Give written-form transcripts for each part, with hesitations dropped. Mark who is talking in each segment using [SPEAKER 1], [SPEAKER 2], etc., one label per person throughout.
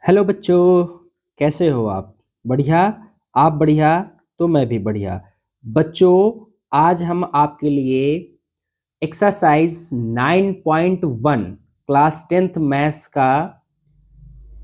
[SPEAKER 1] Hello बच्चों, कैसे हो आप? बढ़िया। आप बढ़िया तो मैं भी बढ़िया। बच्चों, आज हम आपके लिए एक्सरसाइज 9.1 क्लास 10th मैथ्स का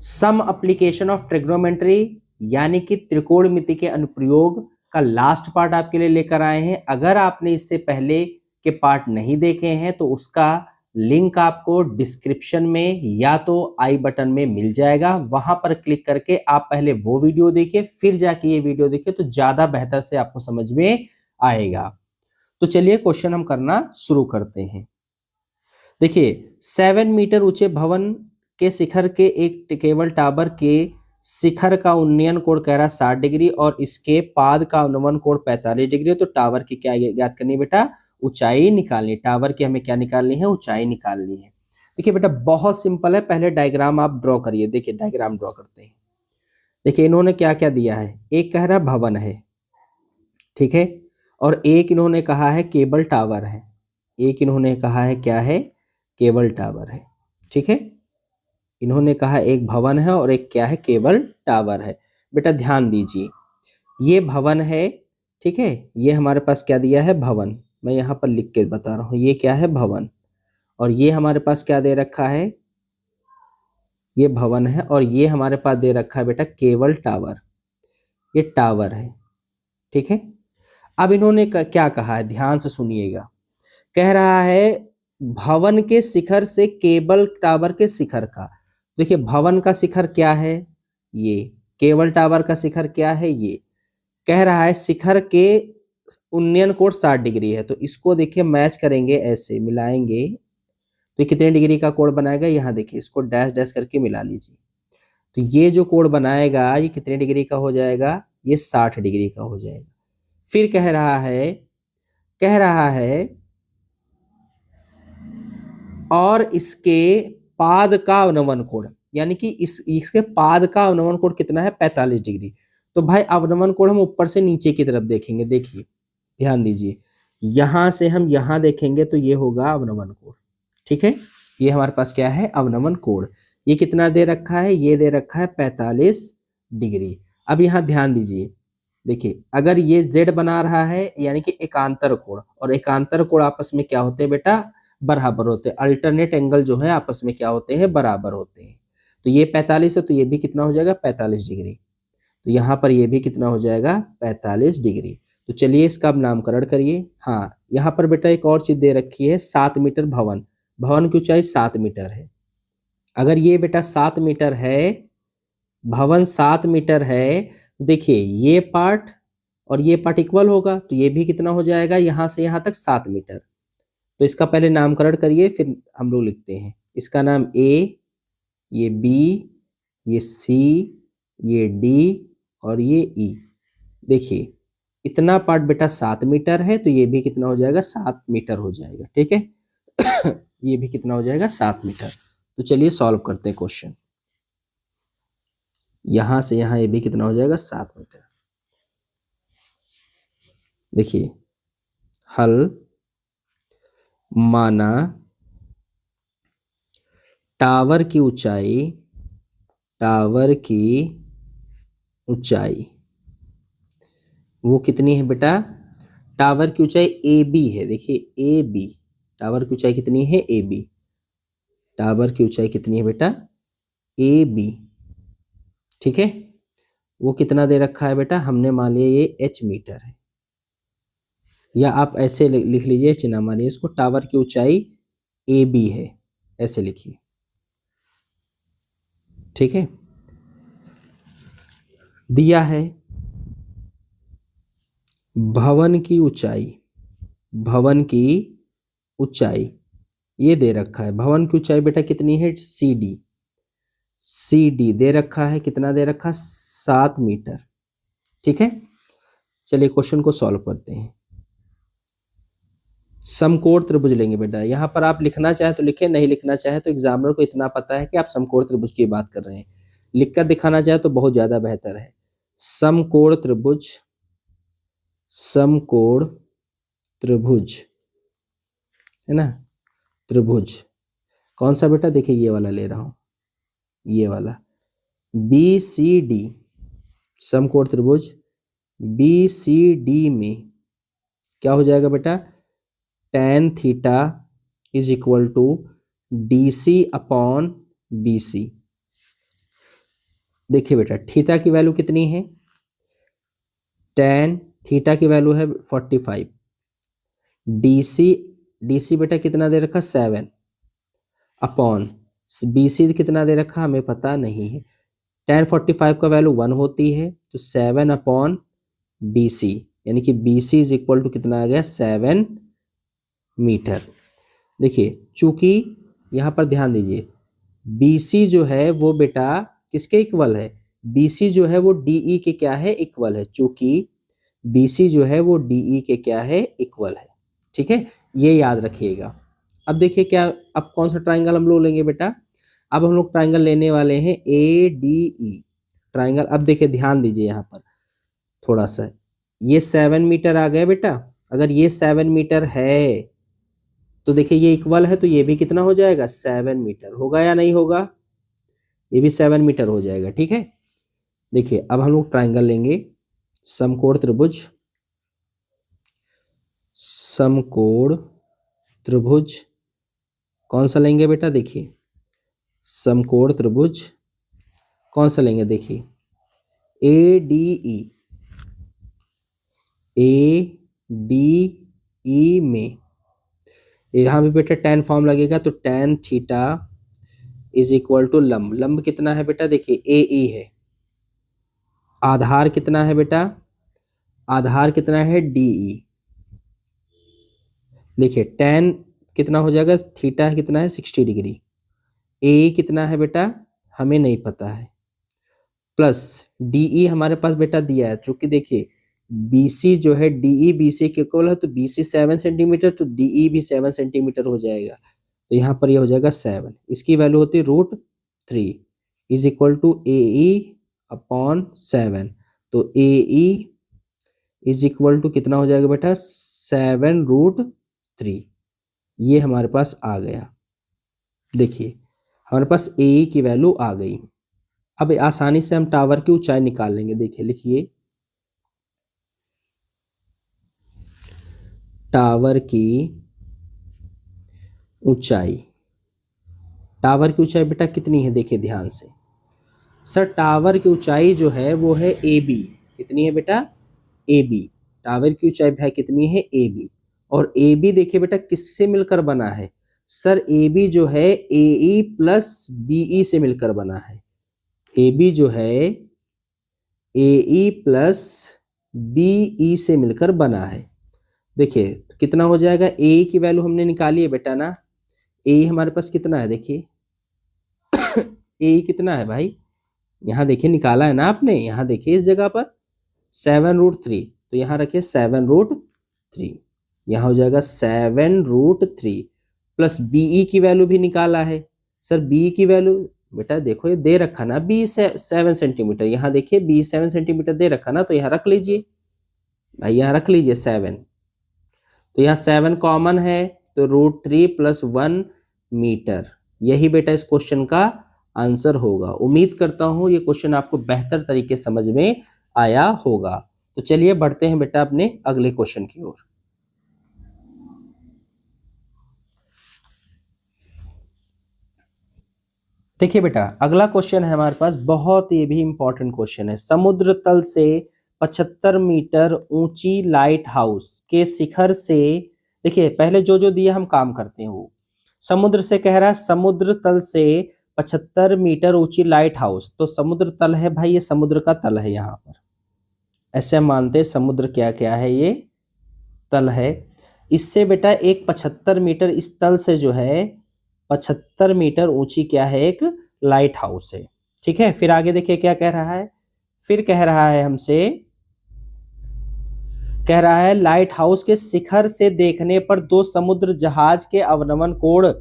[SPEAKER 1] सम एप्लीकेशन ऑफ ट्रिग्नोमेट्री यानी कि त्रिकोणमिति के अनुप्रयोग का लास्ट पार्ट आपके लिए लेकर आए हैं। अगर आपने इससे पहले के पार्ट नहीं देखे हैं तो उसका लिंक आपको डिस्क्रिप्शन में या तो आई बटन में मिल जाएगा। वहां पर क्लिक करके आप पहले वो वीडियो देखिए, फिर जाके ये वीडियो देखिए तो ज्यादा बेहतर से आपको समझ में आएगा। तो चलिए क्वेश्चन हम करना शुरू करते हैं। देखिए, 7 मीटर ऊंचे भवन के शिखर के एक केबल टावर के शिखर का उन्नयन कोण कह रहा 60 डिग्री और इसके पाद का अनुवन कोण 45 डिग्री। तो टावर की क्या ज्ञात करनी है बेटा? ऊंचाई निकालनी है। टावर की हमें क्या निकालनी है? ऊंचाई निकालनी है। देखिए बेटा, बहुत सिंपल है। पहले डायग्राम आप ड्रॉ करिए। देखिए डायग्राम ड्रॉ करते हैं। देखिए इन्होंने क्या क्या दिया है। एक कह रहा भवन है, ठीक है, और एक इन्होंने कहा है केबल टावर है। एक इन्होंने कहा है क्या है? केबल टावर है, ठीक है। इन्होंने कहा एक भवन है और एक क्या है? केबल टावर है। बेटा ध्यान दीजिए, ये भवन है, ठीक है। ये हमारे पास क्या दिया है? भवन। मैं यहाँ पर लिख के बता रहा हूँ, ये क्या है? भवन। और ये हमारे पास क्या दे रखा है? ये भवन है और ये हमारे पास दे रखा है बेटा केबल टावर। ये टावर है, ठीक है। अब इन्होंने क्या कहा है? ध्यान से सुनिएगा। कह रहा है भवन के शिखर से केबल टावर के शिखर का। देखिए भवन का शिखर क्या है? ये। केबल टावर का शिखर क्या है? ये। कह रहा है शिखर के उन्नयन कोण 60 डिग्री है। तो इसको देखिए मैच करेंगे, ऐसे मिलाएंगे तो ये कितने डिग्री का कोण बनाएगा? यहाँ देखिए, इसको डैश डैश करके मिला लीजिए। तो ये जो कोण बनाएगा ये कितने डिग्री का हो जाएगा? ये 60 डिग्री का हो जाएगा। फिर कह रहा है और इसके पाद का अवनमन कोण, यानी कि इसके पाद का अवनमन कोण कितना है? 45 डिग्री। तो भाई अवनमन कोण हम ऊपर से नीचे की तरफ देखेंगे। देखिए ध्यान दीजिए, यहां से हम यहां देखेंगे तो ये होगा अवनमन कोण, ठीक है। ये हमारे पास क्या है? अवनमन कोण। ये कितना दे रखा है? ये दे रखा है 45 डिग्री। अब यहां ध्यान दीजिए, देखिए अगर ये z बना रहा है यानी कि एकांतर कोण, और एकांतर कोण आपस में क्या होते हैं बेटा? बराबर होते हैं। अल्टरनेट एंगल जो है आपस में क्या होते हैं? बराबर होते हैं। तो ये 45 है तो ये भी कितना हो जाएगा? 45 डिग्री। तो यहाँ पर ये भी कितना हो जाएगा? 45 डिग्री। तो चलिए इसका अब नामकरण करिए। हाँ, यहाँ पर बेटा एक और चीज दे रखी है, 7 मीटर भवन। भवन की ऊंचाई 7 मीटर है। अगर ये बेटा 7 मीटर है, भवन 7 मीटर है, तो देखिए ये पार्ट और ये पार्ट इक्वल होगा। तो ये भी कितना हो जाएगा? यहाँ से यहाँ तक 7 मीटर। तो इसका पहले नामकरण करिए, फिर हम लोग लिखते हैं। इसका नाम ए, ये बी, ये सी, ये डी और ये ई। देखिए इतना पार्ट बेटा 7 मीटर है तो ये भी कितना हो जाएगा? 7 मीटर हो जाएगा, ठीक है। ये भी कितना हो जाएगा? 7 मीटर। तो चलिए सॉल्व करते हैं क्वेश्चन। यहां से यहां ये भी कितना हो जाएगा? 7 मीटर। देखिए हल माना टावर की ऊंचाई वो कितनी है बेटा? टावर की ऊंचाई ए बी है। देखिए ए बी, टावर की ऊंचाई कितनी है? A B. टावर की ऊंचाई कितनी है बेटा? ए बी, ठीक है। वो कितना दे रखा है बेटा? हमने मान लिया ये एच मीटर है, या आप ऐसे लिख लीजिए, चिन्ह मानिए इसको। टावर की ऊंचाई ए बी है, ऐसे लिखिए, ठीक है। दिया है भवन की ऊंचाई ये दे रखा है। भवन की ऊंचाई बेटा कितनी है? सी डी दे रखा है। कितना दे रखा? 7 मीटर, ठीक है। चलिए क्वेश्चन को सॉल्व करते हैं। समकोण त्रिभुज लेंगे बेटा। यहाँ पर आप लिखना चाहे तो लिखे, नहीं लिखना चाहे तो एग्जामिनर को इतना पता है कि आप समकोण त्रिभुज की बात कर रहे हैं। लिखकर दिखाना चाहे तो बहुत ज्यादा बेहतर है। समकोण त्रिभुज है ना? त्रिभुज कौन सा बेटा? देखिए ये वाला ले रहा हूं, ये वाला। बी सी डी, समकोण त्रिभुज बी सी डी में क्या हो जाएगा बेटा, tan theta is equal to D C upon B C. देखिए बेटा थीटा की वैल्यू कितनी है, tan थीटा की वैल्यू है 45, डी सी बेटा कितना दे रखा 7 अपॉन बी सी कितना दे रखा हमें पता नहीं है। tan 45 का वैल्यू 1 होती है तो 7 अपॉन बी सी, यानी कि B C is equal to कितना आ गया 7 मीटर। देखिए चूंकि यहाँ पर ध्यान दीजिए बी सी जो है वो बेटा किसके इक्वल है, बी सी जो है वो डी ई के क्या है इक्वल है, चूंकि बी सी जो है वो डी ई के क्या है इक्वल है। ठीक है, ये याद रखिएगा। अब देखिए क्या, अब कौन सा ट्राइंगल हम लोग लेंगे बेटा, अब हम लोग ट्राइंगल लेने वाले हैं ए डी ई ट्राइंगल। अब देखिए ध्यान दीजिए यहाँ पर थोड़ा सा, ये 7 मीटर आ गया बेटा, अगर ये 7 मीटर है तो देखिए ये इक्वल है तो ये भी कितना हो जाएगा 7 मीटर, होगा या नहीं होगा, ये भी 7 मीटर हो जाएगा। ठीक है, देखिए अब हम लोग ट्राइंगल लेंगे समकोण त्रिभुज, समकोण त्रिभुज कौन सा लेंगे बेटा, देखिए समकोण त्रिभुज कौन सा लेंगे, देखिए A D E, A D E में यहाँ भी बेटा tan फॉर्म लगेगा तो tan theta is equal to लंब, लंब कितना है बेटा, देखिए ए ई है, आधार कितना है बेटा, आधार कितना है डी ई, देखिए tan कितना हो जाएगा, थीटा कितना है 60 डिग्री, ए कितना है बेटा हमें नहीं पता है, प्लस डीई हमारे पास बेटा दिया है, चूंकि देखिए बीसी जो है डीई बीसी के इक्वल है तो बीसी 7 सेंटीमीटर तो डीई भी 7 सेंटीमीटर हो जाएगा, तो यहाँ पर ये हो जाएगा 7, इसकी वैल्यू होती है √3 is equal to A E upon 7, तो A E is equal to कितना हो जाएगा बेटा 7√3, ये हमारे पास आ गया। देखिए हमारे पास ए ई की वैल्यू आ गई। अब आसानी से हम टावर की ऊंचाई निकाल लेंगे, देखिए लिखिए टावर की ऊंचाई, टावर की ऊंचाई बेटा कितनी है, देखिए ध्यान से सर, टावर की ऊंचाई जो है वो है ए बी, कितनी है बेटा ए बी, टावर की ऊंचाई है कितनी है ए बी, और ए बी देखिए बेटा किससे मिलकर बना है, सर ए बी जो है ए ई प्लस बी ई से मिलकर बना है, ए बी जो है ए ई प्लस बी ई से मिलकर बना है। देखिए कितना हो जाएगा, ए की वैल्यू हमने निकाली है बेटा ना, ए हमारे पास कितना है, देखिए ए कितना है भाई, यहाँ देखिए निकाला है ना आपने, यहाँ देखिए इस जगह पर 7√3, तो यहाँ रखिए 7√3, यहाँ हो जाएगा 7√3 प्लस बीई की वैल्यू भी निकाला है, सर बी की वैल्यू बेटा देखो ये दे रखा ना बी 7 सेंटीमीटर, यहाँ देखिए बी 7 सेंटीमीटर दे रखा ना, तो यहाँ रख लीजिए भाई, यहाँ रख लीजिए 7, तो यहाँ 7 कॉमन है तो √3 + 1 मीटर, यही बेटा इस क्वेश्चन का आंसर होगा। उम्मीद करता हूं ये क्वेश्चन आपको बेहतर तरीके समझ में आया होगा। तो चलिए बढ़ते हैं बेटा अपने अगले क्वेश्चन की ओर। देखिए बेटा अगला क्वेश्चन है हमारे पास, बहुत ये भी इंपॉर्टेंट क्वेश्चन है। समुद्र तल से 75 मीटर ऊंची लाइट हाउस के शिखर से, देखिए पहले जो जो दिया हम काम करते हैं वो, समुद्र से कह रहा है, समुद्र तल से 75 मीटर ऊंची लाइट हाउस, तो समुद्र तल है भाई, ये समुद्र का तल है, यहाँ पर ऐसे हम मानते हैं समुद्र क्या क्या है, ये तल है। इससे बेटा एक 75 मीटर इस तल से जो है 75 मीटर ऊंची क्या है, एक लाइट हाउस है। ठीक है, फिर आगे देखिए क्या कह रहा है, फिर कह रहा है हमसे, कह रहा है लाइट हाउस के शिखर से देखने पर दो समुद्र जहाज के अवनमन कोण,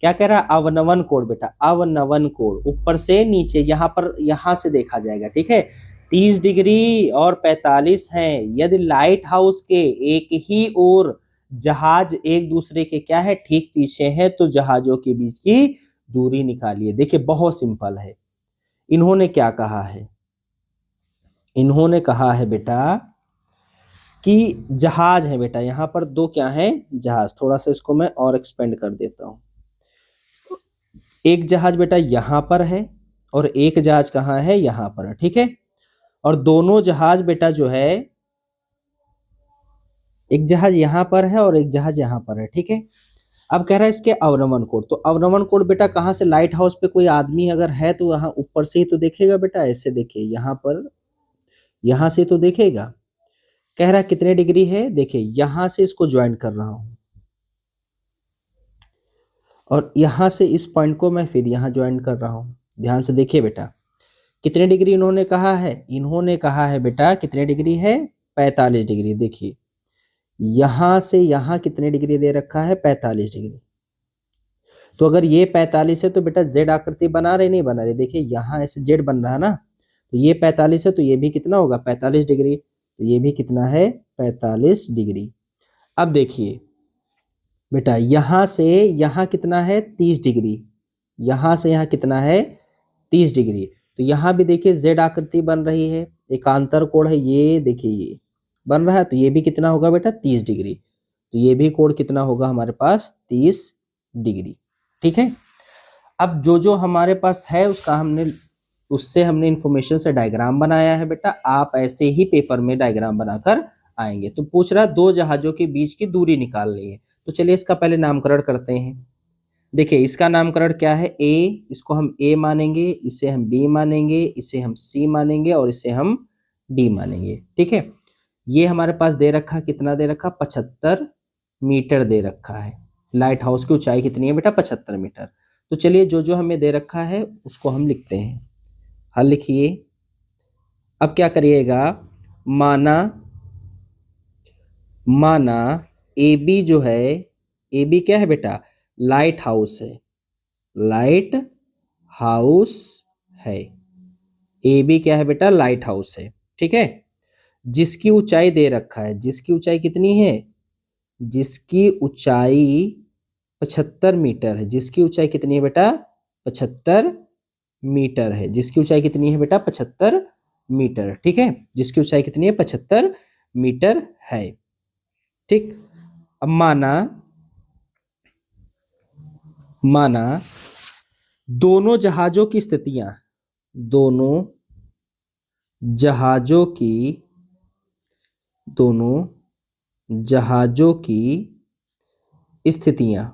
[SPEAKER 1] क्या कह रहा है अवनमन कोण बेटा, अवनमन कोण ऊपर से नीचे, यहाँ पर यहाँ से देखा जाएगा, ठीक है 30 डिग्री और 45 हैं। यदि लाइट हाउस के एक ही ओर जहाज एक दूसरे के क्या है ठीक पीछे है तो जहाजों के बीच की दूरी निकालिए। देखिए बहुत सिंपल है, इन्होंने क्या कहा है, इन्होंने कहा है बेटा कि जहाज है बेटा, यहाँ पर दो क्या है, जहाज। थोड़ा सा इसको मैं और एक्सपेंड कर देता हूँ। एक जहाज बेटा यहाँ पर है और एक जहाज कहाँ है, यहाँ पर है, ठीक है। और दोनों जहाज बेटा जो है, एक जहाज यहाँ पर है और एक जहाज यहाँ पर है, ठीक है। अब कह रहा है इसके अवनमन कोण। तो अवनमन कोण बेटा कहाँ से, लाइट हाउस पे कोई आदमी अगर है तो यहाँ ऊपर से ही तो देखेगा बेटा, ऐसे देखिए यहाँ पर, यहाँ से तो देखेगा। कह रहा है कितने डिग्री है, देखिए यहाँ से इसको ज्वाइन कर रहा हूं और यहाँ से इस पॉइंट को मैं फिर यहाँ ज्वाइन कर रहा हूं। ध्यान से देखिए बेटा, कितने डिग्री इन्होंने कहा है, इन्होंने कहा है बेटा कितने डिग्री है, 45 डिग्री। देखिए यहाँ से यहाँ कितने डिग्री दे रखा है, 45 डिग्री। तो अगर ये 45 है तो बेटा जेड आकृति बना रहे नहीं बना रहे, देखिए यहाँ ऐसे जेड बन रहा है ना, तो ये 45 है तो ये भी कितना होगा, 45 डिग्री। तो ये भी कितना है, 45 डिग्री। अब देखिए बेटा यहाँ से यहाँ कितना है, 30 डिग्री। यहाँ से यहाँ कितना है, 30 डिग्री। तो यहाँ भी देखिए जेड आकृति बन रही है, एकांतर कोण है ये, देखिए ये बन रहा है। तो ये भी कितना होगा बेटा, 30 डिग्री। तो ये भी कोण कितना होगा हमारे पास, 30 डिग्री, ठीक है। अब जो जो हमारे पास है उसका हमने, उससे हमने इंफॉर्मेशन से डायग्राम बनाया है बेटा। आप ऐसे ही पेपर में डायग्राम बनाकर आएंगे। तो पूछ रहा दो जहाजों के बीच की दूरी निकालनी है। तो चलिए इसका पहले नामकरण करते हैं। देखिए इसका नामकरण क्या है, ए, इसको हम ए मानेंगे, इसे हम बी मानेंगे, इसे हम सी मानेंगे और इसे हम डी मानेंगे, ठीक है। ये हमारे पास दे रखा, कितना दे रखा, 75 मीटर दे रखा है। लाइट हाउस की ऊंचाई कितनी है बेटा, 75 मीटर। तो चलिए जो जो हमें दे रखा है उसको हम लिखते हैं। हल लिखिए। अब क्या करिएगा, माना माना ए बी जो है, ए बी क्या है बेटा, लाइट हाउस है, लाइट हाउस है। ए बी क्या है बेटा, लाइट हाउस है, ठीक है। जिसकी ऊंचाई दे रखा है, जिसकी ऊंचाई कितनी है, जिसकी ऊंचाई 75 मीटर है। जिसकी ऊंचाई कितनी है बेटा, 75 मीटर है। जिसकी ऊंचाई कितनी है बेटा, 75 मीटर, ठीक है। जिसकी ऊंचाई कितनी है, 75 मीटर है, ठीक। अब माना माना दोनों जहाजों की स्थितियां, दोनों जहाजों की, दोनों जहाजों की स्थितियां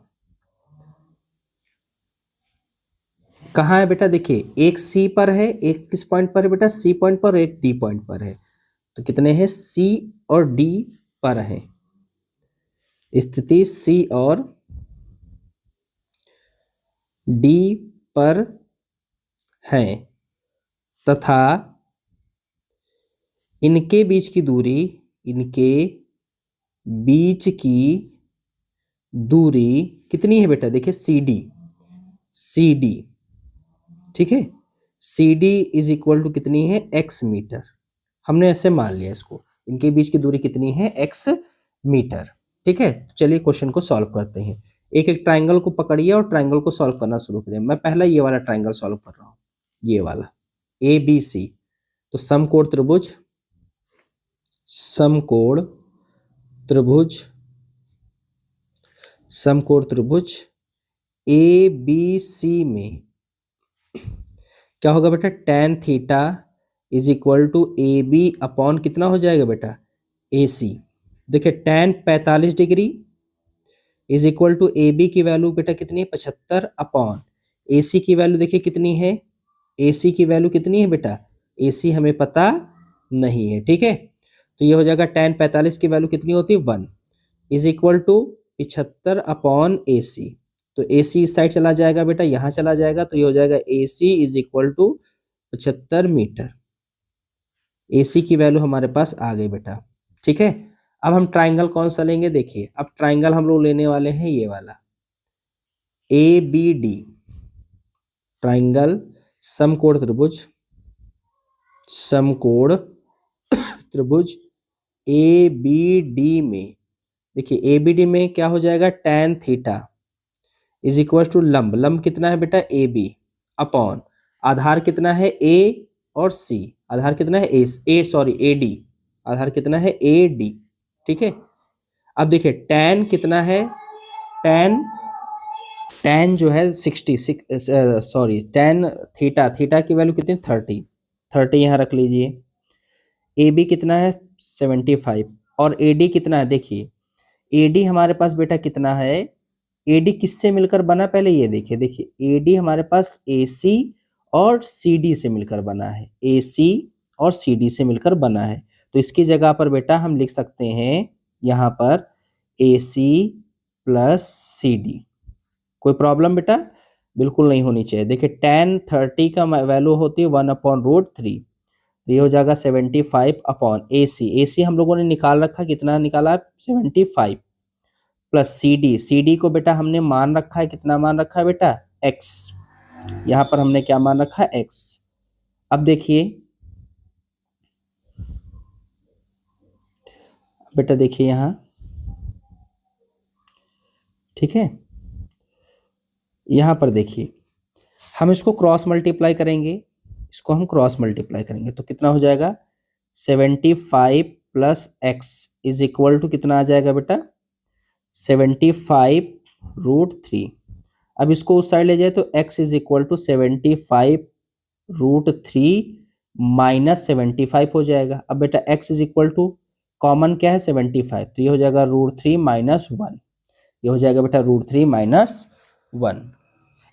[SPEAKER 1] कहाँ है बेटा, देखिए एक सी पर है, एक किस पॉइंट पर है बेटा, सी पॉइंट पर, एक डी पॉइंट पर है। तो कितने हैं, सी और डी पर है। स्थिति सी और डी पर है तथा इनके बीच की दूरी, इनके बीच की दूरी कितनी है बेटा, देखिए सी डी, सी डी, ठीक है। C D is equal to कितनी है, एक्स मीटर। हमने ऐसे मान लिया इसको, इनके बीच की दूरी कितनी है, एक्स मीटर, ठीक है। चलिए क्वेश्चन को सॉल्व करते हैं। एक एक ट्राइंगल को पकड़िए और ट्राइंगल को सॉल्व करना शुरू करिए। मैं पहला ये वाला ट्राइंगल सॉल्व कर रहा हूँ, ये वाला ए बी सी। तो समकोण त्रिभुज, समकोण त्रिभुज, समकोण त्रिभुज ए बी सी में क्या होगा बेटा, tan theta is equal to A B upon कितना हो जाएगा बेटा, ए सी। देखिए tan 45 degree is equal to A B की वैल्यू बेटा कितनी है, 75 अपॉन ए सी की वैल्यू देखिए कितनी है, ए सी की वैल्यू कितनी है बेटा, ए सी हमें पता नहीं है, ठीक है। तो ये हो जाएगा tan 45 की वैल्यू कितनी होती है, 1 इज इक्वल टू 75 अपॉन ए सी। तो ए सी इस साइड चला जाएगा बेटा, यहाँ चला जाएगा, तो ये हो जाएगा ए सी इज इक्वल टू 75 मीटर। ए सी की वैल्यू हमारे पास आ गई बेटा, ठीक है। अब हम ट्राइंगल कौन सा लेंगे, देखिए अब ट्राइंगल हम लोग लेने वाले हैं ये वाला ए बी डी, ट्राइंगल समकोण त्रिभुज, समकोण त्रिभुज ए बी डी में देखिए ए बी डी में क्या हो जाएगा, tan theta is equal to लंब, लंब कितना है बेटा ए बी अपॉन, आधार कितना है ए और सी, आधार कितना है ए डी, आधार कितना है ए डी, ठीक है। अब देखिए tan कितना है, tan tan जो है 66, सॉरी tan थीटा, थीटा की वैल्यू कितनी 30, 30 यहाँ रख लीजिए। ए बी कितना है 75 और ए डी कितना है, देखिए ए डी हमारे पास बेटा कितना है, ए डी किससे मिलकर बना पहले ये देखिए, देखिए ए डी हमारे पास ए सी और सी डी से मिलकर बना है, ए सी और सी डी से मिलकर बना है। तो इसकी जगह पर बेटा हम लिख सकते हैं यहाँ पर ए सी प्लस सी डी। कोई प्रॉब्लम बेटा बिल्कुल नहीं होनी चाहिए। देखिए tan 30 का वैल्यू होती है 1/√3, तो ये हो जाएगा 75 अपॉन ए सी हम लोगों ने निकाल रखा, कितना निकाला 75 प्लस सी डी को बेटा हमने मान रखा है, कितना मान रखा है बेटा x, यहाँ पर हमने क्या मान रखा है x। अब देखिए बेटा देखिए यहाँ, ठीक है, यहाँ पर देखिए हम इसको क्रॉस मल्टीप्लाई करेंगे, इसको हम क्रॉस मल्टीप्लाई करेंगे तो कितना हो जाएगा 75 plus X is equal to कितना आ जाएगा बेटा 75√3। अब इसको उस साइड ले जाए तो x is equal to 75√3 minus 75 हो जाएगा। अब बेटा x is equal to common क्या है 75, तो ये हो जाएगा √3 माइनस 1, ये हो जाएगा बेटा √3 माइनस 1।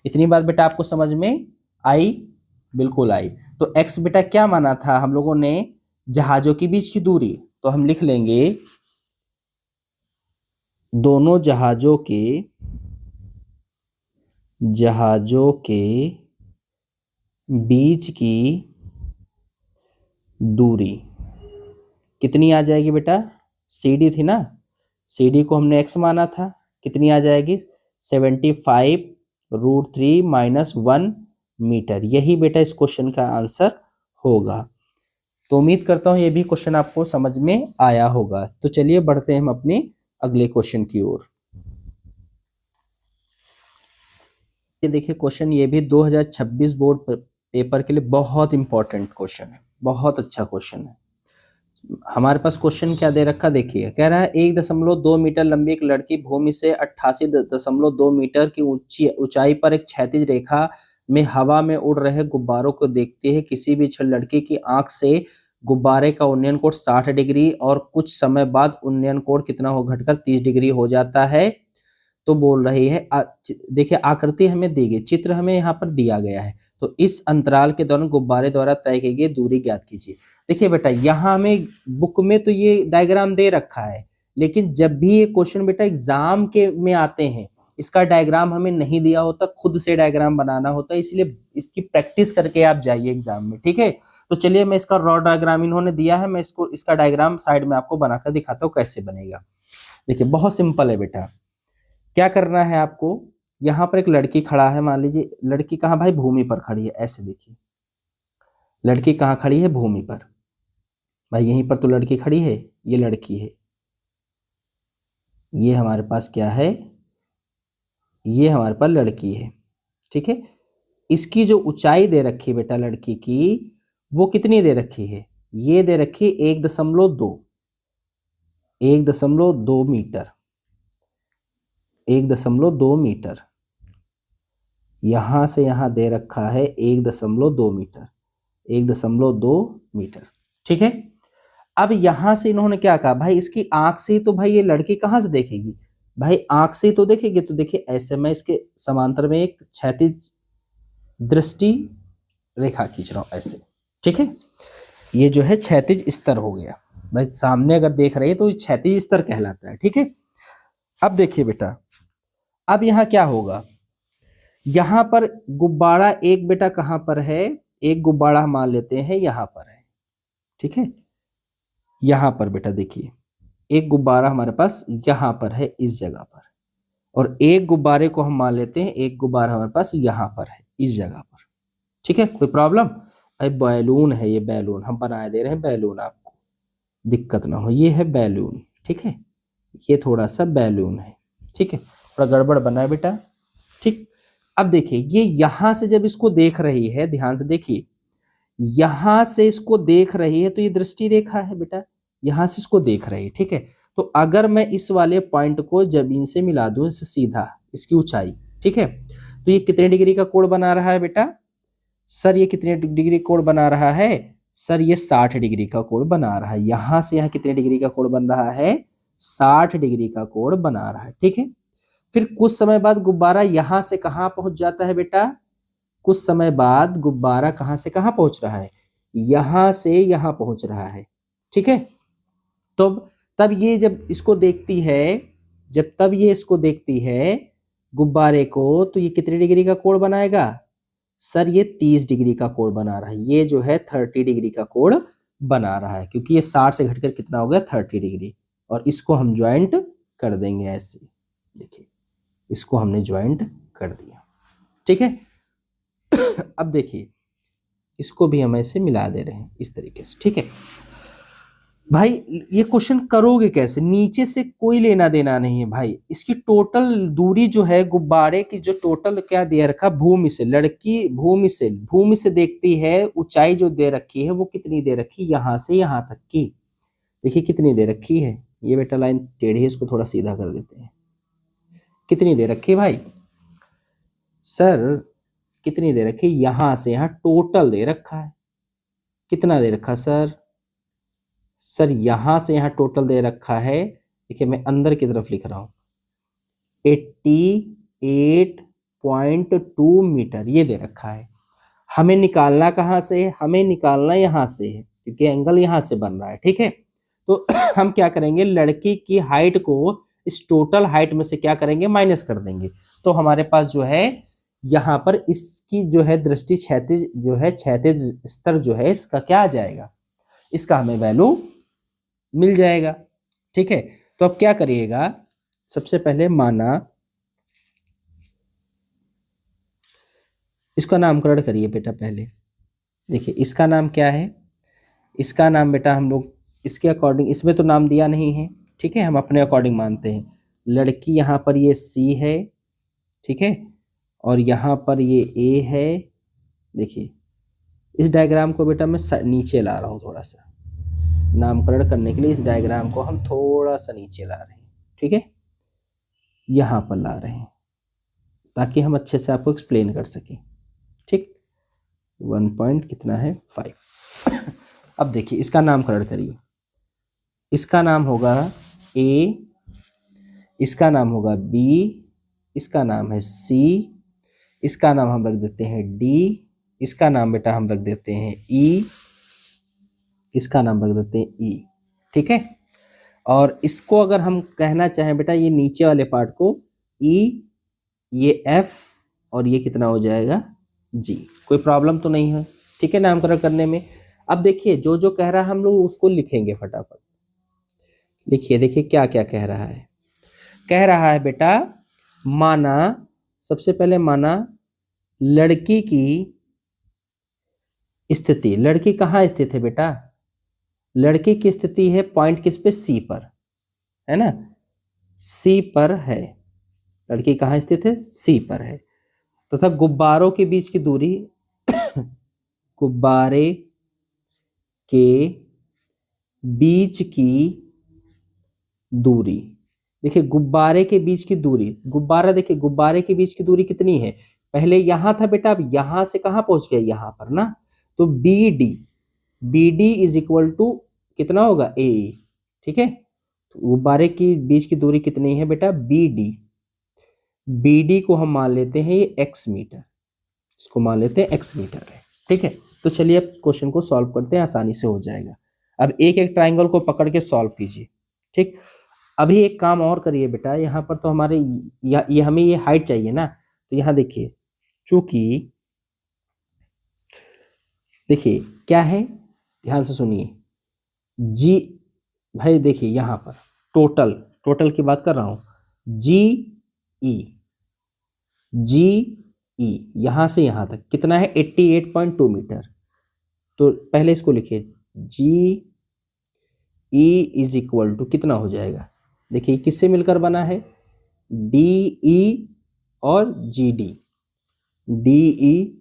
[SPEAKER 1] इतनी बात बेटा आपको समझ में आई, बिल्कुल आई। तो x बेटा क्या माना था हम लोगों ने, जहाजों के बीच की दूरी, तो हम लिख लेंगे दोनों जहाजों के बीच की दूरी कितनी आ जाएगी बेटा, CD थी ना, CD को हमने x माना था, कितनी आ जाएगी 75√3 माइनस 1 मीटर। यही बेटा इस क्वेश्चन का आंसर होगा। तो उम्मीद करता हूं ये भी क्वेश्चन आपको समझ में आया होगा। तो चलिए बढ़ते हैं हम अपने अगले क्वेश्चन की ओर। ये देखिए क्वेश्चन, ये भी 2026 बोर्ड पेपर के लिए बहुत इंपॉर्टेंट क्वेश्चन है, बहुत अच्छा क्वेश्चन है। हमारे पास क्वेश्चन क्या दे रखा देखिए, कह रहा है 1.2 मीटर लंबी एक लड़की भूमि से 88.2 मीटर की ऊंचाई पर एक क्षैतिज रेखा में हवा में उड़ रहे गुब्बारों को देखती है। किसी भी क्षण लड़की की आंख से गुब्बारे का उन्नयन कोण 60 डिग्री और कुछ समय बाद उन्नयन कोण कितना हो घटकर 30 डिग्री हो जाता है। तो बोल रही है देखिए आकृति हमें दी गई, चित्र हमें यहाँ पर दिया गया है, तो इस अंतराल के दौरान गुब्बारे द्वारा तय की गई दूरी ज्ञात कीजिए। देखिए बेटा यहाँ हमें बुक में तो ये डायग्राम दे रखा है, लेकिन जब भी ये क्वेश्चन बेटा एग्जाम के में आते हैं इसका डायग्राम हमें नहीं दिया होता, खुद से डायग्राम बनाना होता है, इसलिए इसकी प्रैक्टिस करके आप जाइए एग्जाम में, ठीक है। तो चलिए मैं इसका रॉ डायग्राम इन्होंने दिया है, मैं इसका डायग्राम साइड में आपको बनाकर दिखाता हूँ कैसे बनेगा। देखिए बहुत सिंपल है बेटा, क्या करना है आपको, यहाँ पर एक लड़की खड़ा है, मान लीजिए लड़की कहाँ भाई भूमि पर खड़ी है, ऐसे देखिए लड़की कहाँ खड़ी है भूमि पर, भाई यहीं पर तो लड़की खड़ी है, ये लड़की है, ये हमारे पास क्या है, ये हमारे पास लड़की है, ठीक है। इसकी जो ऊंचाई दे रखी है बेटा लड़की की, वो कितनी दे रखी है, ये दे रखी है 1.2 मीटर, 1.2 मीटर, यहां से यहां दे रखा है 1.2 मीटर, 1.2 मीटर, ठीक है। अब यहां से इन्होंने क्या कहा, भाई इसकी आंख से ही तो भाई ये लड़की कहां से देखेगी, भाई आंख से ही तो देखेगी, तो देखिए ऐसे मैं इसके समांतर में एक क्षैतिज दृष्टि रेखा खींच रहा हूं ऐसे, ठीक है। ये जो है क्षैतिज स्तर हो गया, भाई सामने अगर देख रहे हैं तो क्षैतिज स्तर कहलाता है, ठीक है। अब देखिए बेटा, अब यहां क्या होगा, यहां पर गुब्बारा एक बेटा कहां पर है, एक गुब्बारा हम मान लेते हैं यहां पर है, ठीक है। यहां पर बेटा देखिए एक गुब्बारा हमारे पास यहां पर है इस जगह पर, और एक गुब्बारे को हम मान लेते हैं, एक गुब्बारा हमारे पास यहां पर है इस जगह पर, ठीक है। कोई प्रॉब्लम, भाई बैलून है, ये बैलून हम बनाए दे रहे हैं, बैलून आपको दिक्कत ना हो, ये है बैलून, ठीक है, ये थोड़ा सा बैलून है, ठीक है, थोड़ा गड़बड़ बना है बेटा, ठीक। अब देखिए ये यहां से जब इसको देख रही है, ध्यान से देखिए, यहां से इसको देख रही है तो ये दृष्टि रेखा है बेटा, यहां से इसको देख रही है, ठीक है। तो अगर मैं इस वाले पॉइंट को जमीन से मिला दूं, इससे सीधा, इसकी ऊंचाई, ठीक है, तो ये कितने डिग्री का कोण बना रहा है बेटा? सर ये कितने डिग्री कोण बना रहा है? सर ये 60 डिग्री का कोण बना रहा है। यहां से यहां कितने डिग्री का कोण बन रहा है? 60 डिग्री का कोण बना रहा है, ठीक है। फिर कुछ समय बाद गुब्बारा यहां से कहां पहुंच जाता है बेटा? कुछ समय बाद गुब्बारा कहां से कहां पहुंच रहा है? यहां से यहां पहुंच रहा है, ठीक है। तो तब ये जब इसको देखती है, जब तब ये इसको देखती है गुब्बारे को, तो ये कितने डिग्री का कोण बनाएगा? सर ये 30 डिग्री का कोण बना रहा है। ये जो है 30 डिग्री का कोण बना रहा है, क्योंकि ये 60 से घटकर कितना हो गया? 30 डिग्री। और इसको हम ज्वाइंट कर देंगे ऐसे, देखिए इसको हमने ज्वाइंट कर दिया, ठीक है। अब देखिए इसको भी हम ऐसे मिला दे रहे हैं इस तरीके से, ठीक है। भाई ये क्वेश्चन करोगे कैसे? नीचे से कोई लेना देना नहीं है भाई, इसकी टोटल दूरी जो है गुब्बारे की, जो टोटल क्या दे रखा, भूमि से, लड़की भूमि से देखती है, ऊंचाई जो दे रखी है वो कितनी दे रखी, यहां से यहां तक की, देखिए कितनी दे रखी है। ये बेटा लाइन टेढ़ी है, इसको थोड़ा सीधा कर देते हैं। कितनी दे रखी है भाई? सर कितनी दे रखी? यहां से यहां टोटल दे रखा है। कितना दे रखा सर? सर यहां से यहां टोटल दे रखा है, देखिए मैं अंदर की तरफ लिख रहा हूं, 88.2 मीटर ये दे रखा है। हमें निकालना कहां से है? हमें निकालना यहां से है, क्योंकि एंगल यहां से बन रहा है, ठीक है। तो हम क्या करेंगे, लड़की की हाइट को इस टोटल हाइट में से क्या करेंगे, माइनस कर देंगे। तो हमारे पास जो है यहाँ पर इसकी जो है दृष्टि क्षैतिज जो है, क्षैतिज स्तर जो है इसका क्या आ जाएगा, इसका हमें वैल्यू मिल जाएगा, ठीक है। तो अब क्या करिएगा, सबसे पहले माना, इसका नामकरण करिए बेटा पहले। देखिए इसका नाम क्या है? इसका नाम बेटा हम लोग इसके अकॉर्डिंग, इसमें तो नाम दिया नहीं है, ठीक है, हम अपने अकॉर्डिंग मानते हैं। लड़की यहाँ पर ये सी है, ठीक है, और यहाँ पर ये ए है। देखिए इस डायग्राम को बेटा मैं नीचे ला रहा हूँ थोड़ा सा, नामकरण करने के लिए इस डायग्राम को हम थोड़ा सा नीचे ला रहे हैं, ठीक है, यहाँ पर ला रहे हैं ताकि हम अच्छे से आपको एक्सप्लेन कर सकें, ठीक। 1 पॉइंट कितना है 5। अब देखिए इसका नामकरण करिए। इसका नाम होगा ए, इसका नाम होगा बी, इसका नाम है सी, इसका नाम हम रख देते हैं डी, इसका नाम बेटा हम रख देते हैं ई, इसका नाम रख देते हैं ई, ठीक है। और इसको अगर हम कहना चाहें बेटा, ये नीचे वाले पार्ट को ई, ये एफ, और ये कितना हो जाएगा जी। कोई प्रॉब्लम तो नहीं है, ठीक है, नामकरण करने में। अब देखिए जो जो कह रहा है हम लोग उसको लिखेंगे फटाफट। लिखिए, देखिए क्या क्या कह रहा है। कह रहा है बेटा, माना, सबसे पहले माना लड़की की स्थिति, लड़की कहाँ स्थित है बेटा? लड़की की स्थिति है पॉइंट किस पे, सी पर, है ना, सी पर है। लड़की कहाँ स्थित है? सी पर है। तथा गुब्बारों के बीच की दूरी गुब्बारे के बीच की दूरी, देखिए गुब्बारे के बीच की दूरी, गुब्बारा, देखिए गुब्बारे के बीच की दूरी कितनी है? पहले यहां था बेटा, अब यहां से कहां पहुंच गया, यहां पर ना। तो B D, B D is equal to कितना होगा, ए, ठीक है। तो गुब्बारे की बीच की दूरी कितनी है बेटा, बी डी। बी डी को हम मान लेते हैं ये एक्स मीटर, इसको मान लेते हैं एक्स मीटर है, ठीक है। तो चलिए अब क्वेश्चन को सॉल्व करते हैं, आसानी से हो जाएगा। अब एक एक ट्राइंगल को पकड़ के सॉल्व कीजिए, ठीक। अभी एक काम और करिए बेटा, यहाँ पर तो हमारे ये हमें ये हाइट चाहिए ना, तो यहाँ देखिए, चूंकि देखिए क्या है, ध्यान से सुनिए जी। भाई देखिए यहाँ पर टोटल की बात कर रहा हूं, जी ई, जी ई यहां से यहां तक कितना है, 88.2 मीटर। तो पहले इसको लिखिए, जी ई इज इक्वल टू कितना हो जाएगा, देखिए किससे मिलकर बना है, डी ई और G D, D E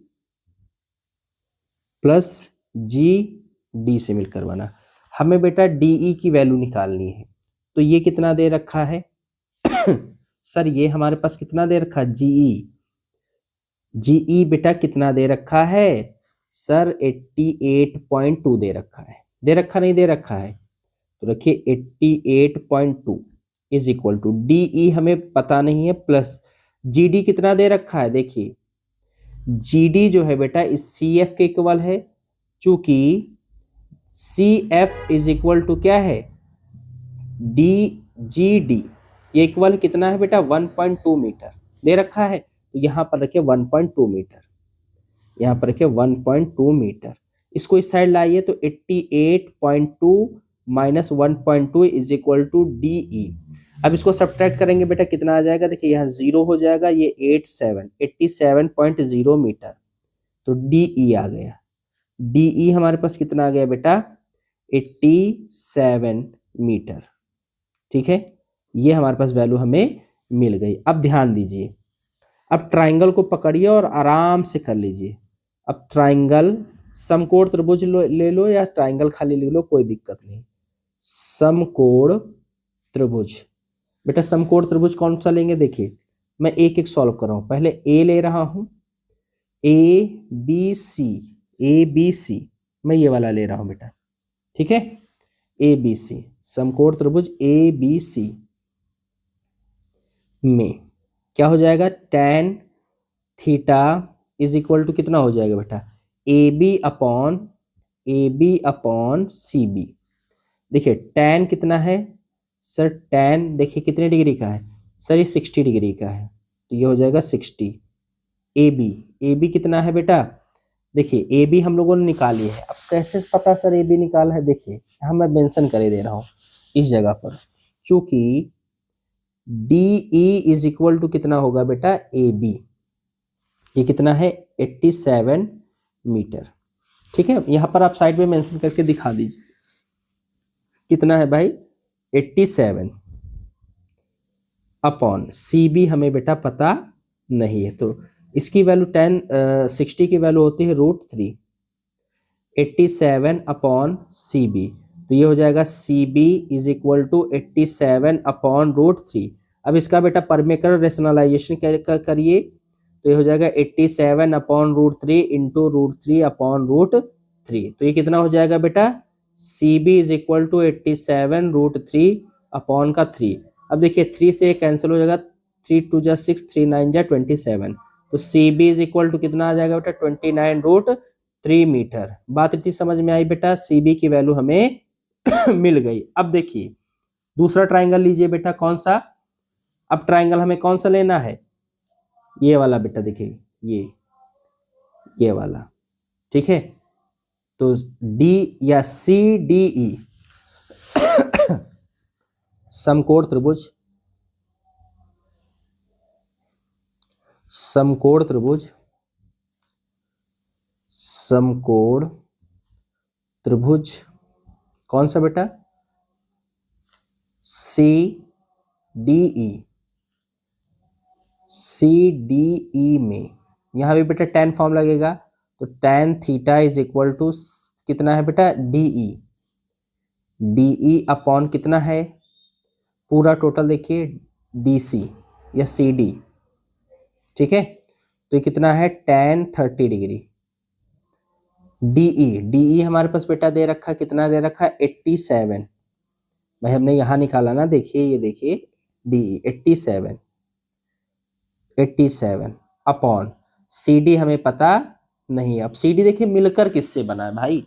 [SPEAKER 1] plus G D से मिलकर बना। हमें बेटा डी ई की वैल्यू निकालनी है, तो ये कितना दे रखा है सर ये हमारे पास कितना दे रखा है जीई, जीई बेटा कितना दे रखा है सर 88.2 दे रखा है, दे रखा नहीं दे रखा है, तो रखिए 88.2 इज इक्वल टू डीई हमें पता नहीं है प्लस जीडी कितना दे रखा है, देखिए जीडी जो है बेटा इस सी एफ के इक्वल है, चूंकि C F is equal to क्या है डी जी डी, ये इक्वल कितना है बेटा 1.2 मीटर दे रखा है, तो यहाँ पर रखिए 1.2 मीटर, यहाँ पर रखिए 1.2 मीटर। इसको इस साइड लाइए तो 88.2 minus 1.2 is equal to D E. अब इसको सब्ट्रैक्ट करेंगे बेटा कितना आ जाएगा, देखिए यहाँ 0 हो जाएगा, ये 87.0 मीटर, तो डी ई आ गया, डी ई हमारे पास कितना आ गया बेटा 87 मीटर। ठीक है, ये हमारे पास वैल्यू हमें मिल गई। अब ध्यान दीजिए, अब ट्राइंगल को पकड़िए और आराम से कर लीजिए। अब ट्राइंगल समकोण त्रिभुज ले लो या ट्राइंगल खाली ले लो, कोई दिक्कत नहीं। समकोण त्रिभुज, बेटा समकोण त्रिभुज कौन सा लेंगे, देखिए मैं एक एक सॉल्व कर रहा हूं। पहले ए ले रहा हूं, A B C, A B C मैं ये वाला ले रहा हूं बेटा, ठीक है, ए बी सी समकोण त्रिभुज ए बी सी में क्या हो जाएगा tan theta is equal to कितना हो जाएगा बेटा A B upon C B. देखिए tan कितना है सर, tan देखिए कितने डिग्री का है सर, ये 60 डिग्री का है, तो ये हो जाएगा 60। ए बी कितना है बेटा, देखिए ए बी हम लोगों ने निकाली है। अब कैसे पता सर ए बी निकाला है, देखिए यहाँ मैं मेंशन कर दे रहा हूँ इस जगह पर, चूंकि D E is equal to कितना होगा बेटा ए बी, ये कितना है 87 मीटर। ठीक है, यहाँ पर आप साइड में मेंशन करके दिखा दीजिए कितना है भाई 87 अपॉन सी बी हमें बेटा पता नहीं है, तो इसकी वैल्यू 60 की वैल्यू होती है √3, 87 अपॉन सी बी, तो ये हो जाएगा C B is equal to 87 upon √3। अब इसका बेटा परमेकर रेशनलाइजेशन करिए, तो ये हो जाएगा 87 अपॉन √3 इंटू √3 अपॉन √3, तो ये कितना हो जाएगा बेटा C B is equal to 87 √3 upon का 3। अब देखिए 3 से कैंसिल हो जाएगा, 3 2 जा 6, 3 9 जा 27, तो C B is equal to कितना आ जाएगा बेटा 29√3 मीटर। बात इतनी समझ में आई बेटा, सी बी की वैल्यू हमें मिल गई। अब देखिए दूसरा ट्राइंगल लीजिए बेटा, कौन सा, अब ट्राइंगल हमें कौन सा लेना है, ये वाला बेटा, देखिए ये वाला, ठीक है, तो डी या सी डी ई समकोण त्रिभुज, समकोण त्रिभुज, समकोण त्रिभुज कौन सा बेटा C D E, C D E में यहाँ भी बेटा tan फॉर्म लगेगा, तो tan theta is equal to कितना है बेटा डीई, डीई अपॉन कितना है पूरा टोटल देखिए डीसी या सी डी, ठीक है, तो ये कितना है tan 30 डिग्री। डीई हमारे पास बेटा दे रखा कितना दे रखा 87, भाई हमने यहाँ निकाला ना, देखिए ये देखिए डीई 87 अपॉन सी डी हमें पता नहीं। अब सी डी देखिए मिलकर किससे बना है भाई,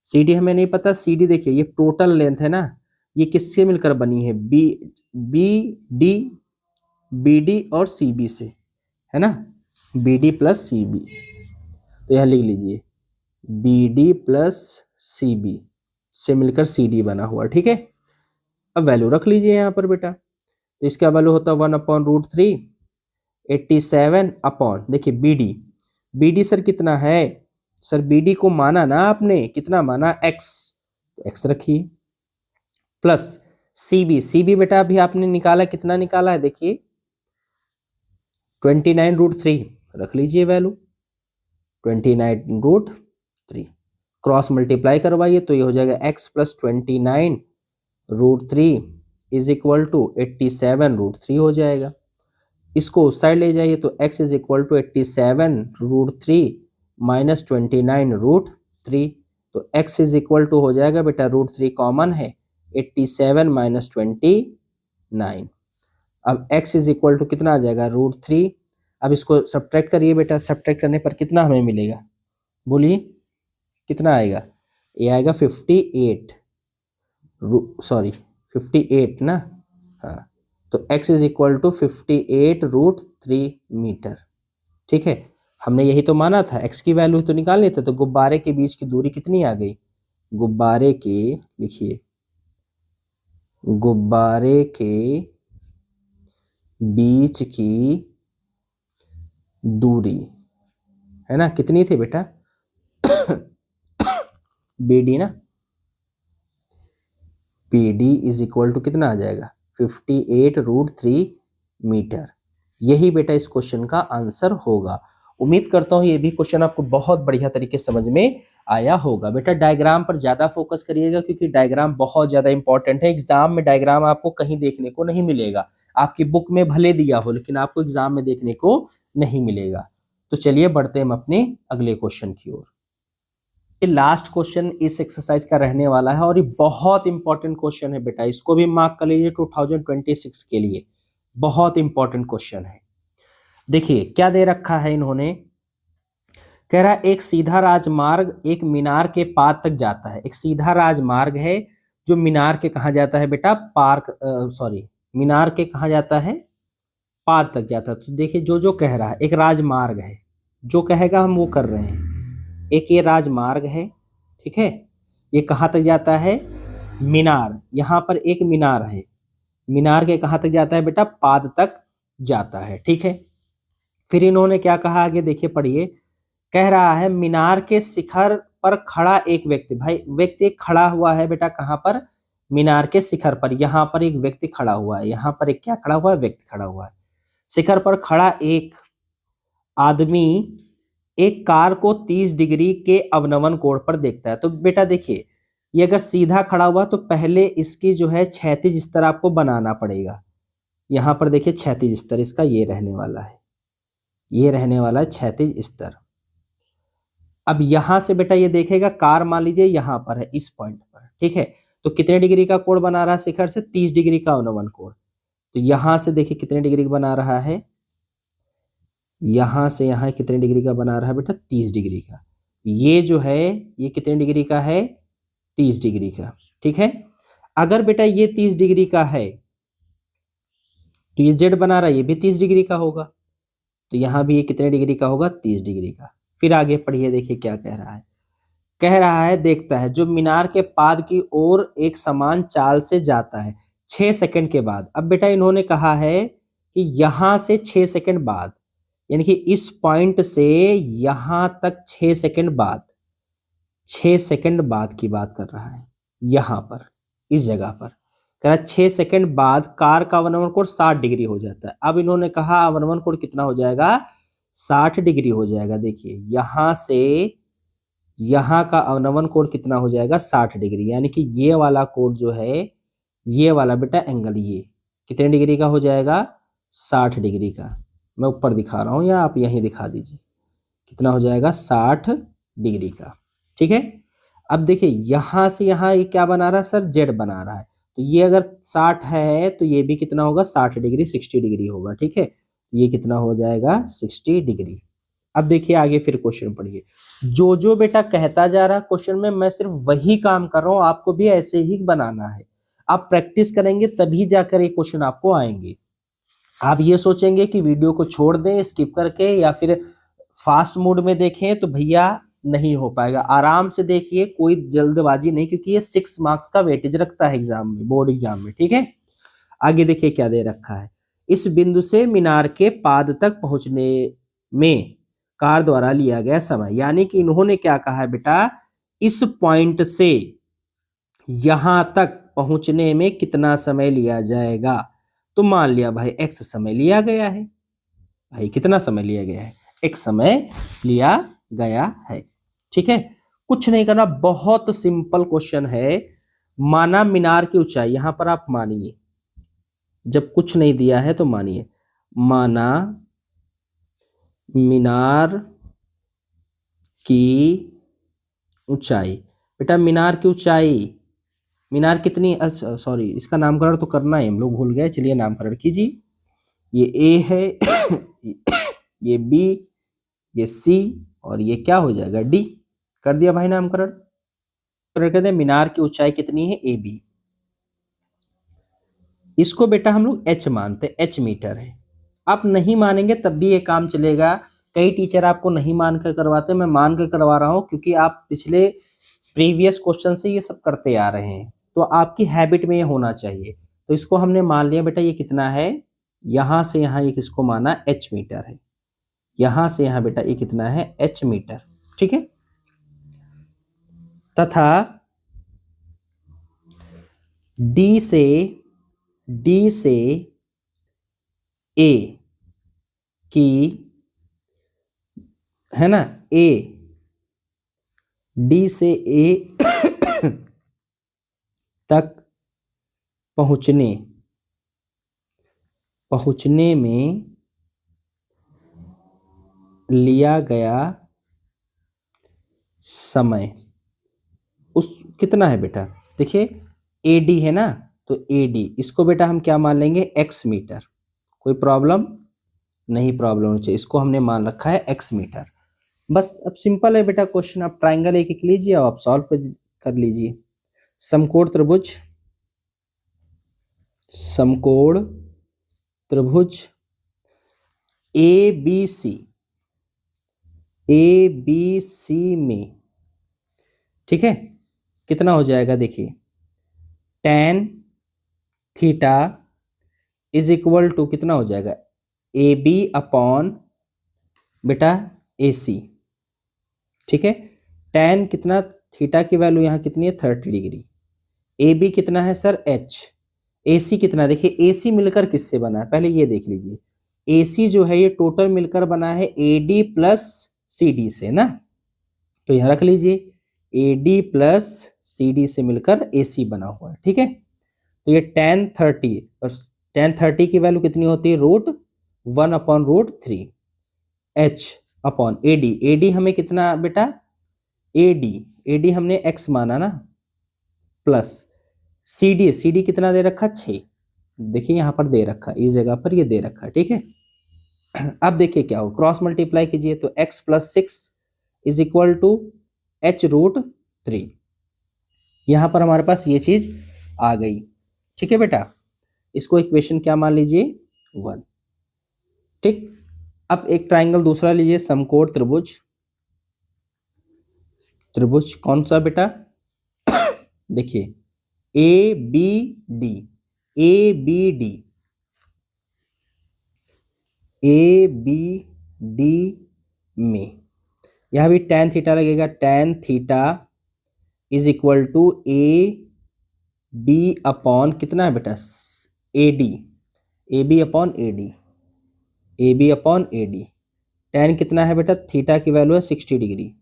[SPEAKER 1] सी डी हमें नहीं पता, सी डी देखिए ये टोटल लेंथ है ना, ये किससे मिलकर बनी है बी डी और सी बी से, है ना, B D plus C B, तो यह लिख लीजिए B D plus C B से मिलकर सी डी बना हुआ, ठीक है। अब वैल्यू रख लीजिए यहाँ पर बेटा, तो इसका वैल्यू होता है 1/√3, 87 अपॉन देखिए बी डी सर कितना है सर, बी डी को माना ना आपने, कितना माना x, तो x रखिए, प्लस सी बी बेटा अभी आपने निकाला, कितना निकाला है देखिए 29√3, रख लीजिए वैल्यू 29√3, क्रॉस मल्टीप्लाई करवाइए तो ये हो जाएगा x plus 29√3 is equal to 87√3 हो जाएगा। इसको उस साइड ले जाइए तो x is equal to 87√3 minus 29√3, तो x इज इक्वल टू हो जाएगा बेटा √3 कॉमन है 87 माइनस 29। अब x इज इक्वल टू कितना आ जाएगा √3। अब इसको सब्ट्रैक्ट करिए बेटा, सब्ट्रैक्ट करने पर कितना हमें मिलेगा, बोलिए कितना आएगा, ये आएगा 58, सॉरी 58 ना, हाँ, तो x is equal to 58√3 metre. ठीक है, हमने यही तो माना था, x की वैल्यू तो निकाल लेते, तो गुब्बारे के बीच की दूरी कितनी आ गई, गुब्बारे के, लिखिए गुब्बारे के बीच की दूरी है ना, कितनी थी बेटा BD ना, BD इज इक्वल टू कितना आ जाएगा 58√3 मीटर। यही बेटा इस क्वेश्चन का आंसर होगा। उम्मीद करता हूं ये भी क्वेश्चन आपको बहुत बढ़िया तरीके से समझ में आया होगा। बेटा डायग्राम पर ज्यादा फोकस करिएगा, क्योंकि डायग्राम बहुत ज्यादा इंपॉर्टेंट है। एग्जाम में डायग्राम आपको कहीं देखने को नहीं मिलेगा, आपकी बुक में भले दिया हो लेकिन आपको एग्जाम में देखने को नहीं मिलेगा। तो चलिए बढ़ते हैं हम अपने अगले क्वेश्चन की ओर। लास्ट क्वेश्चन इस एक्सरसाइज का रहने वाला है और ये बहुत इंपॉर्टेंट क्वेश्चन है बेटा, इसको भी मार्क कर लीजिए 2026 के लिए, बहुत इंपॉर्टेंट क्वेश्चन है। देखिए क्या दे रखा है इन्होंने, कह रहा है एक सीधा राजमार्ग एक मीनार के पाद तक जाता है। एक सीधा राजमार्ग है जो मीनार के कहा जाता है बेटा, मीनार के कहा जाता है, पाद तक जाता है। तो देखिए जो जो कह रहा है, एक राजमार्ग है, जो कहेगा हम वो कर रहे हैं। एक ये राजमार्ग है, ठीक है, ये कहाँ तक जाता है, मीनार, यहाँ पर एक मीनार है, मीनार के कहाँ तक जाता है बेटा, पाद तक जाता है। ठीक है, फिर इन्होंने क्या कहा आगे देखिए पढ़िए, कह रहा है मीनार के शिखर पर खड़ा एक व्यक्ति, भाई व्यक्ति खड़ा हुआ है बेटा कहाँ पर, मीनार के शिखर पर, यहाँ पर एक व्यक्ति खड़ा हुआ है, यहाँ पर एक क्या खड़ा हुआ है, व्यक्ति खड़ा हुआ है। शिखर पर खड़ा एक आदमी एक कार को 30 डिग्री के अवनमन कोण पर देखता है। तो बेटा देखिए ये अगर सीधा खड़ा हुआ तो पहले इसकी जो है क्षैतिज स्तर आपको बनाना पड़ेगा। यहाँ पर देखिए क्षैतिज स्तर इसका ये रहने वाला है, ये रहने वाला है क्षैतिज स्तर। अब यहां से बेटा ये देखेगा कार मान लीजिए यहाँ पर है इस पॉइंट पर, ठीक है, तो कितने डिग्री का कोण बना रहा है शिखर से, 30 डिग्री का अवनमन कोण। तो यहां से देखिए कितने डिग्री का बना रहा है, यहां से यहां कितने डिग्री का बना रहा है बेटा, 30 डिग्री का। ये जो है ये कितने डिग्री का है, 30 डिग्री का। ठीक है, अगर बेटा ये 30 डिग्री का है तो ये जेड बना रहा है, ये भी 30 डिग्री का होगा, तो यहां भी ये कितने डिग्री का होगा, 30 डिग्री का। फिर आगे पढ़िए देखिए क्या कह रहा है, कह रहा है देखता है जो मीनार के पाद की ओर एक समान चाल से जाता है 6 सेकंड के बाद। अब बेटा इन्होंने कहा है कि यहां से 6 सेकंड बाद, यानी कि इस पॉइंट से यहां तक 6 सेकंड बाद, 6 सेकंड बाद की बात कर रहा है, यहां पर इस जगह पर कह रहा है 6 सेकंड बाद कार का अवनमन कोण 60 डिग्री हो जाता है। अब इन्होंने कहा अवनमन कोण कितना हो जाएगा, 60 डिग्री हो जाएगा। देखिए यहां से यहां का अवनमन कोण कितना हो जाएगा, 60 डिग्री, यानी कि ये वाला कोण जो है, ये वाला बेटा एंगल ये कितने डिग्री का हो जाएगा, 60 डिग्री का। मैं ऊपर दिखा रहा हूं या आप यहीं दिखा दीजिए, कितना हो जाएगा, 60 डिग्री का। ठीक है, अब देखिए यहां से यहां ये क्या बना रहा है सर, जेड बना रहा है, तो ये अगर 60 है तो ये भी कितना होगा, 60 डिग्री, 60 डिग्री होगा। ठीक है, ये कितना हो जाएगा, 60 डिग्री। अब देखिए आगे फिर क्वेश्चन पढ़िए, जो जो बेटा कहता जा रहा है क्वेश्चन में मैं सिर्फ वही काम कर रहा हूं, आपको भी ऐसे ही बनाना है। आप प्रैक्टिस करेंगे तभी जाकर ये क्वेश्चन आपको आएंगे। आप ये सोचेंगे कि वीडियो को छोड़ दें स्किप करके या फिर फास्ट मोड में देखें, तो भैया नहीं हो पाएगा। आराम से देखिए, कोई जल्दबाजी नहीं, क्योंकि ये 6 मार्क्स का वेटेज रखता है एग्जाम में, बोर्ड एग्जाम में। ठीक है, आगे देखिए क्या दे रखा है, इस बिंदु से मीनार के पाद तक पहुंचने में कार द्वारा लिया गया समय, यानी कि इन्होंने क्या कहा है बेटा, इस पॉइंट से यहां तक पहुंचने में कितना समय लिया जाएगा। तो मान लिया भाई x समय लिया गया है, भाई कितना समय लिया गया है, एक समय लिया गया है। ठीक है, कुछ नहीं करना, बहुत सिंपल क्वेश्चन है। माना मीनार की ऊंचाई, यहां पर आप मानिए, जब कुछ नहीं दिया है तो मानिए, माना मीनार की ऊंचाई। बेटा मीनार की ऊंचाई, मीनार कितनी, सॉरी इसका नामकरण तो करना है, हम लोग भूल गए, चलिए नामकरण कीजिए। ये ए है ये बी, ये सी, और ये क्या हो जाएगा डी। कर दिया भाई नामकरण। कहते हैं मीनार की ऊंचाई कितनी है, ए बी। इसको बेटा हम लोग एच मानते हैं, एच मीटर है। आप नहीं मानेंगे तब भी ये काम चलेगा। कई टीचर आपको नहीं मान कर करवाते, मैं मान कर करवा रहा हूं क्योंकि आप पिछले प्रीवियस क्वेश्चन से ये सब करते आ रहे हैं, तो आपकी हैबिट में ये होना चाहिए। तो इसको हमने मान लिया बेटा, ये कितना है, यहां से यहां ये किसको माना, एच मीटर है। यहां से यहां बेटा ये कितना है, एच मीटर। ठीक है, तथा डी से ए की, है ना, ए, डी से ए तक पहुंचने में लिया गया समय, उस कितना है बेटा, देखिए ए डी है ना, तो ए डी, इसको बेटा हम क्या मान लेंगे, एक्स मीटर। कोई प्रॉब्लम नहीं, प्रॉब्लम होनी चाहिए, इसको हमने मान रखा है एक्स मीटर। बस अब सिंपल है बेटा क्वेश्चन, आप ट्राइंगल एक एक लीजिए और आप सॉल्व कर लीजिए। समकोण त्रिभुज, समकोण त्रिभुज ए बी सी में, ठीक है, कितना हो जाएगा, देखिए tan theta is equal to कितना हो जाएगा, ए बी अपॉन बेटा ए सी। ठीक है, tan कितना, थीटा की वैल्यू यहाँ कितनी है, 30 डिग्री। ए बी कितना है सर, एच। ए सी कितना, देखिए ए सी मिलकर किससे बना है, पहले ये देख लीजिए। ए सी जो है ये टोटल मिलकर बना है A D plus C D से ना, तो यहां रख लीजिए A D plus C D से मिलकर ए सी बना हुआ है। ठीक है, तो ये tan 30, और tan 30 की वैल्यू कितनी होती है, √1/√3 H upon A D. A D हमें कितना बेटा, ए डी हमने x माना ना, प्लस सी डी कितना दे रखा, 6। देखिए यहां पर दे रखा, इस जगह पर ये दे रखा। ठीक है, अब देखिए क्या हो, क्रॉस मल्टीप्लाई कीजिए तो x + 6 is equal to h√3। यहां पर हमारे पास ये चीज आ गई। ठीक है बेटा, इसको इक्वेशन क्या मान लीजिए, 1। ठीक, अब एक ट्राइंगल दूसरा लीजिए, समकोण त्रिभुज, त्रिभुज कौन सा बेटा, देखिए A B D, A B D, A B D में, यहां भी tan थीटा लगेगा, tan theta is equal to A B upon कितना है बेटा, A D, A B upon A D, A B upon A D. tan कितना है बेटा, थीटा की वैल्यू है 60 डिग्री।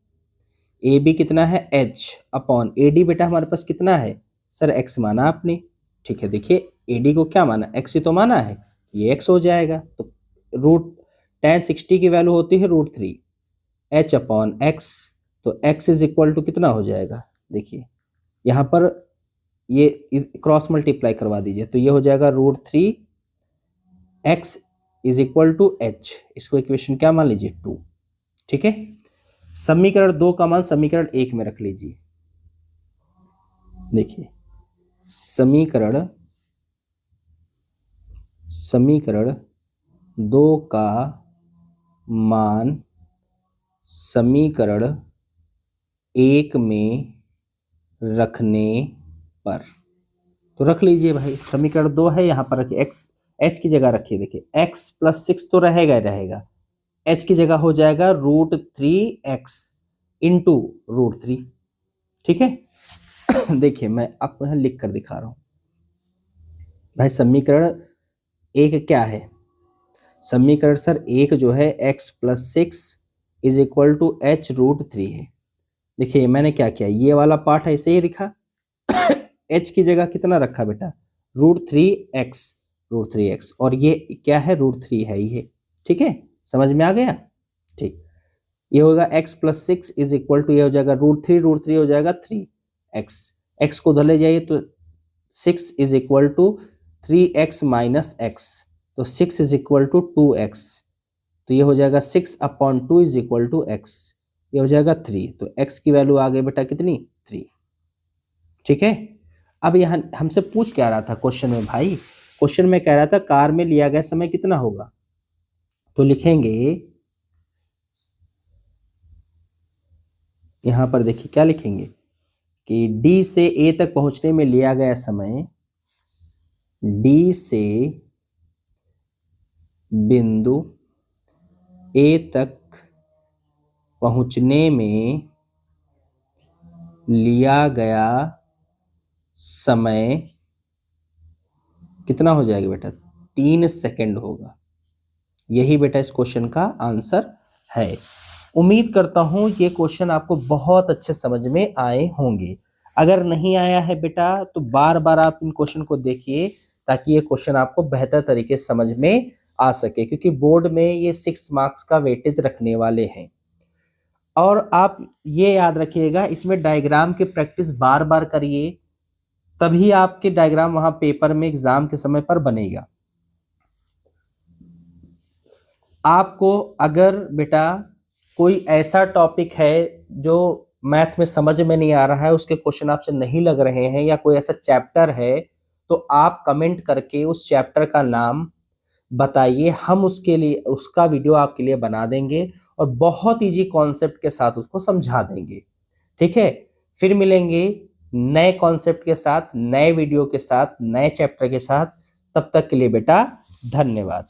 [SPEAKER 1] ए बी कितना है, h अपॉन ए डी, बेटा हमारे पास कितना है सर, x माना आपने। ठीक है, देखिए ए डी को क्या माना, x ही तो माना है, ये x हो जाएगा। तो tan 60 की वैल्यू होती है √3 h अपॉन x, तो x इज इक्वल टू कितना हो जाएगा, देखिए यहाँ पर ये क्रॉस मल्टीप्लाई करवा दीजिए, तो ये हो जाएगा √3 x is equal to h। इसको इक्वेशन क्या मान लीजिए, 2। ठीक है, समीकरण 2 का मान समीकरण 1 में रख लीजिए। देखिए समीकरण 2 का मान समीकरण 1 में रखने पर, तो रख लीजिए भाई, समीकरण 2 है, यहां पर रखिए x, h की जगह रखिए। देखिए x + 6 तो रहेगा ही रहेगा, h की जगह हो जाएगा √3x इंटू √3। ठीक है देखिए मैं आपको यहां लिख कर दिखा रहा हूं भाई, समीकरण 1 क्या है, समीकरण सर एक जो है x plus 6 is equal to h√3 है। देखिए मैंने क्या किया, ये वाला पार्ट ऐसे ही लिखा h की जगह कितना रखा बेटा, √3x और ये क्या है, √3 है ये। ठीक है, समझ में आ गया। ठीक, ये होगा x plus 6 is equal to, ये हो जाएगा √3 हो जाएगा 3x, x को उधर ले जाइए तो 6 is equal to 3x minus x, तो 6 इज इक्वल टू 2x, तो ये हो जाएगा 6/2 इज इक्वल टू x, ये हो जाएगा 3, तो x की वैल्यू आ गई बेटा कितनी, 3। ठीक है, अब यहाँ हमसे पूछ क्या रहा था क्वेश्चन में भाई, क्वेश्चन में कह रहा था कार में लिया गया समय कितना होगा, तो लिखेंगे यहां पर, देखिए क्या लिखेंगे कि D से A तक पहुंचने में लिया गया समय, D से बिंदु A तक पहुंचने में लिया गया समय कितना हो जाएगा बेटा, 3 सेकंड होगा। यही बेटा इस क्वेश्चन का आंसर है। उम्मीद करता हूं ये क्वेश्चन आपको बहुत अच्छे समझ में आए होंगे। अगर नहीं आया है बेटा तो बार बार आप इन क्वेश्चन को देखिए ताकि ये क्वेश्चन आपको बेहतर तरीके से समझ में आ सके, क्योंकि बोर्ड में ये 6 मार्क्स का वेटेज रखने वाले हैं। और आप ये याद रखिएगा, इसमें डायग्राम की प्रैक्टिस बार बार करिए, तभी आपके डायग्राम वहां पेपर में एग्जाम के समय पर बनेगा। आपको अगर बेटा कोई ऐसा टॉपिक है जो मैथ में समझ में नहीं आ रहा है, उसके क्वेश्चन आपसे नहीं लग रहे हैं, या कोई ऐसा चैप्टर है, तो आप कमेंट करके उस चैप्टर का नाम बताइए, हम उसके लिए उसका वीडियो आपके लिए बना देंगे और बहुत इजी कॉन्सेप्ट के साथ उसको समझा देंगे। ठीक है, फिर मिलेंगे नए कॉन्सेप्ट के साथ, नए वीडियो के साथ, नए चैप्टर के साथ। तब तक के लिए बेटा धन्यवाद।